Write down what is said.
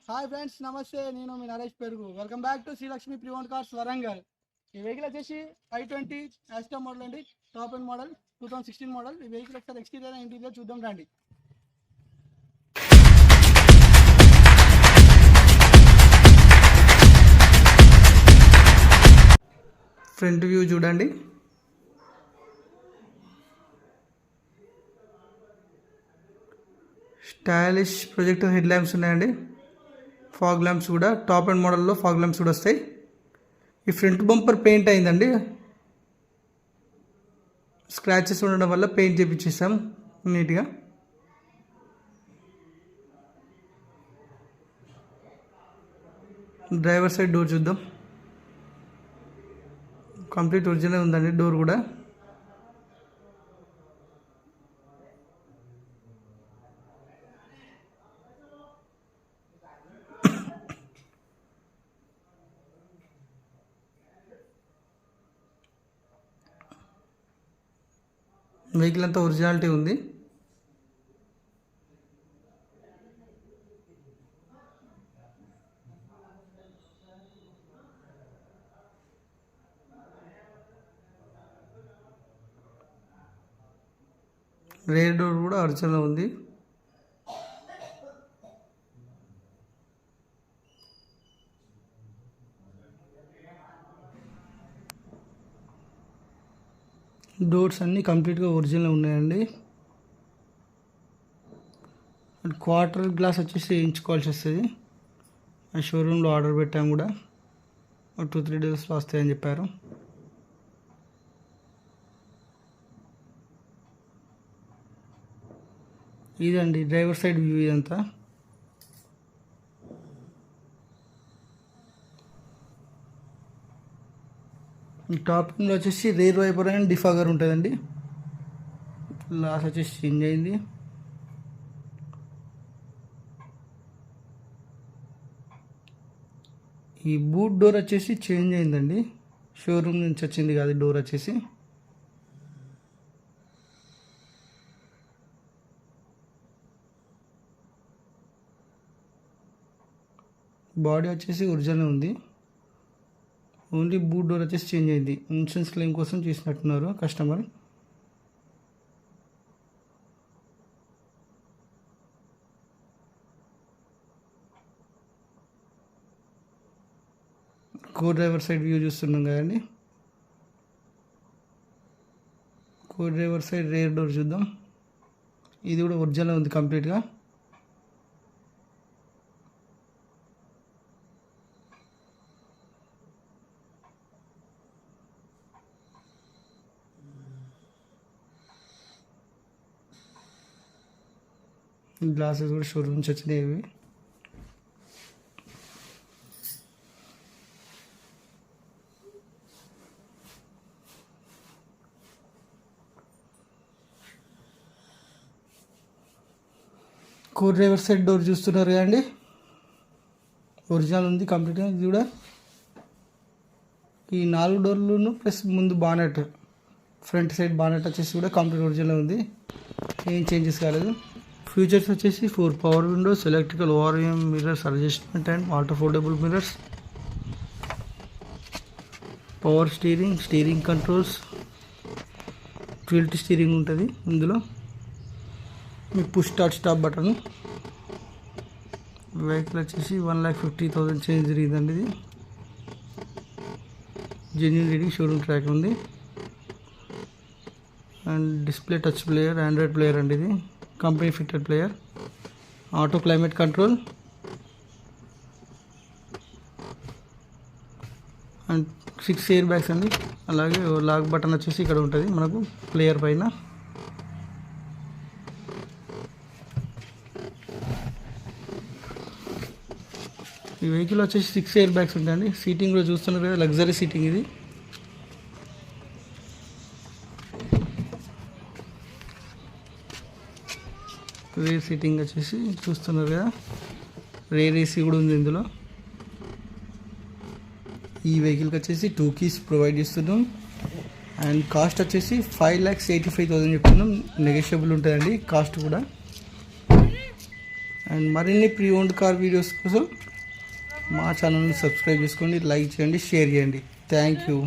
Hi friends, నమస్తే. నేను మీ నరేష్ పెరుగు. Welcome back to Srilakshmi pre-owned cars Warangal. ఈ వెహికల్ వచ్చేసి i20 యాస్టా మోడల్ అండి. Top and model 2016 model. ఈ వెహికల్ ఒకసారి ఎక్స్టీరియర్ అండ్ ఇంటీరియర్ చూద్దాం రండి. ఫ్రంట్ వ్యూ చూడండి. స్టైలిష్ ప్రొజెక్టర్ హెడ్ ల్యాంప్స్ ఉన్నాయండి. ఫాగ్ ల్యాంప్స్ కూడా టాప్ అండ్ మోడల్లో ఫాగ్ ల్యాంప్స్ కూడా వస్తాయి. ఈ ఫ్రంట్ బంపర్ పెయింట్ అయిందండి. స్క్రాచెస్ ఉండడం వల్ల పెయింట్ చేపించేసాం నీట్గా. డ్రైవర్ సైడ్ డోర్ చూద్దాం. కంప్లీట్ ఒరిజినల్ ఉందండి డోర్ కూడా. వెహికల్ అంతా ఒరిజినాలిటీ ఉంది. రేర్ డోర్ కూడా ఒరిజినల్ ఉంది. డోర్స్ అన్నీ కంప్లీట్గా ఒరిజినల్ ఉన్నాయండి. క్వార్టర్ గ్లాస్ వచ్చేసి వేయించుకోవాల్సి వస్తుంది. షోరూంలో ఆర్డర్ పెట్టాము కూడా. 2-3 డేస్లో వస్తాయని చెప్పారు. ఇదండి డ్రైవర్ సైడ్ వ్యూ. ఇదంతా టాపింగ్లో వచ్చేసి రేర్ వైపర్ అండ్ డిఫాగర్ ఉంటుందండి. లాస్ వచ్చేసి చేంజ్ అయింది. ఈ బూట్ డోర్ వచ్చేసి చేంజ్ అయిందండి. షోరూమ్ నుంచి వచ్చింది కాదు డోర్ వచ్చేసి. బాడీ వచ్చేసి ఒరిజినల్ ఉంది. ఓన్లీ బూట్ డోర్ వచ్చేసి చేంజ్ అయింది. ఇన్సూరెన్స్ క్లెయిమ్ కోసం చేసినట్టున్నారు కస్టమర్. కో డ్రైవర్ సైడ్ వ్యూ చూస్తున్నాం కదండి. కో డ్రైవర్ సైడ్ రేర్ డోర్ చూద్దాం. ఇది కూడా ఒరిజినల్ ఉంది కంప్లీట్గా. గ్లాసెస్ కూడా షోరూమ్ నుంచి వచ్చినాయి. ఇవి కో డ్రైవర్ సైడ్ డోర్ చూస్తున్నారు కదండి. ఒరిజినల్ ఉంది కంప్లీట్గా. ఇది కూడా ఈ 4 డోర్లను ప్లస్ ముందు బానెట్, ఫ్రంట్ సైడ్ బానెట్ వచ్చేసి కూడా కంప్లీట్ ఒరిజినల్ ఉంది. ఏం చేంజెస్ కాలేదు. ఫీచర్స్ వచ్చేసి 4 power Windows, electrical ORM mirrors adjustment and water foldable mirrors, power steering controls, tilt steering ఉంటుంది ఇందులో. మీ పుష్ స్టార్ట్ బటన్. వెహికల్ వచ్చేసి 1,50,000 చేంజ్ జరిగిందండి. ఇది జెన్యూన్ రీడింగ్, షోరూమ్ ట్రాక్ ఉంది. And display touch player, Android player అండి. ఇది company fitted player. Auto climate control and 6 air bags అండి. అలాగే లాక్ బటన్ వచ్చేసి ఇక్కడ ఉంటుంది మనకు ప్లేయర్ పైన. ఈ వెహికల్ వచ్చేసి 6 ఎయిర్ బ్యాగ్స్ ఉంటాయండి. సీటింగ్ కూడా చూస్తున్నారు కదా, లగ్జరీ సీటింగ్ ఇది. రేర్ సీటింగ్ వచ్చేసి చూస్తున్నారు కదా, రేర్ ఏసీ కూడా ఉంది ఇందులో. ఈ వెహికల్కి వచ్చేసి 2 keys ప్రొవైడ్ చేస్తున్నాం. అండ్ కాస్ట్ వచ్చేసి 5,85,000 చెప్తున్నాం. నెగోషియబుల్ ఉంటుందండి కాస్ట్ కూడా. అండ్ మరిన్ని ప్రీ ఓన్డ్ కార్ వీడియోస్ కోసం మా ఛానల్ని సబ్స్క్రైబ్ చేసుకోండి, లైక్ చేయండి, షేర్ చేయండి. Thank you.